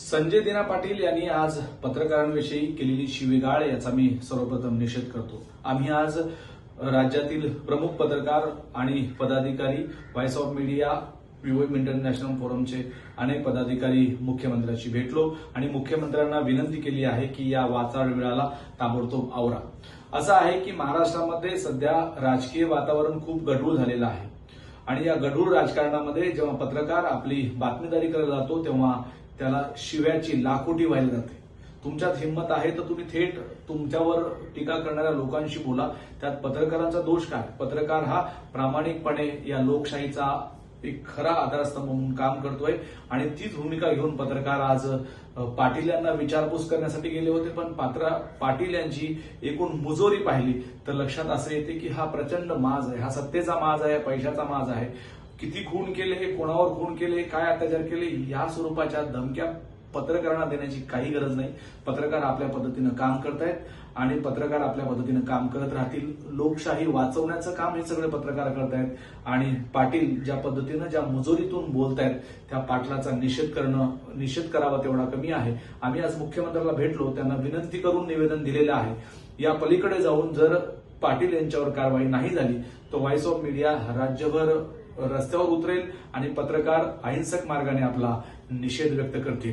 संजय दिना पाटील यांनी आज पत्रकारांविषयी केलेली शिवीगाळ याचा मी सर्वप्रथम निषेध करतो। आम्ही आज राज्यातील प्रमुख पत्रकार आणि पदाधिकारी, voice of media, POM international फोरमचे अनेक पदाधिकारी मुख्यमंत्र्यांशी भेटलो आणि मुख्यमंत्र्यांना विनंती केली आहे की या वाचाळ वेळाला ताबडतोब आवरा। असं आहे की महाराष्ट्रामध्ये सध्या राजकीय वातावरण खूप गढूळ झालेलं आहे आणि या गढूळ राजकारणामध्ये जेव्हा पत्रकार आपली बातमीदारी करत जातो तेव्हा त्याला शिव्याची लाखोटी व्हायला जाते। तुमच्यात हिंमत आहे तर तुम्ही थेट तुमच्यावर टीका करणाऱ्या लोकांशी बोला। त्यात पत्रकारांचा दोष काय? पत्रकार हा प्रामाणिकपणे या लोकशाहीचा एक खरा आधारस्तंभ म्हणून काम करतोय आणि तीच भूमिका घेऊन पत्रकार आज पाटील यांना विचारपूस करण्यासाठी गेले होते। पण पाटील यांची एकूण मुजोरी पाहिली तर लक्षात असं येते की हा प्रचंड माज आहे, हा सत्तेचा माज आहे, पैशाचा माज आहे। किती खून केले, कोणावर खून केले, काय अत्याचार केले या स्वरूपाच्या धमक्या पत्रकारांना देण्याची काही गरज नाही। पत्रकार आपल्या पद्धतीनं काम करतायत आणि पत्रकार आपल्या पद्धतीनं काम करत राहतील। लोकशाही वाचवण्याचं काम हे सगळे पत्रकार करतायत आणि पाटील ज्या पद्धतीनं ज्या मुजोरीतून बोलतायत त्या पाटलाचा निषेध करावा तेवढा कमी आहे। आम्ही आज मुख्यमंत्र्याला भेटलो, त्यांना विनंती करून निवेदन दिलेलं आहे। या पलीकडे जाऊन जर पाटील यांच्यावर कारवाई नाही झाली तर व्हॉइस ऑफ मीडिया राज्यभर रस्त्यावर उतरेल आणि पत्रकार अहिंसक मार्गाने आपला निषेध व्यक्त करतील।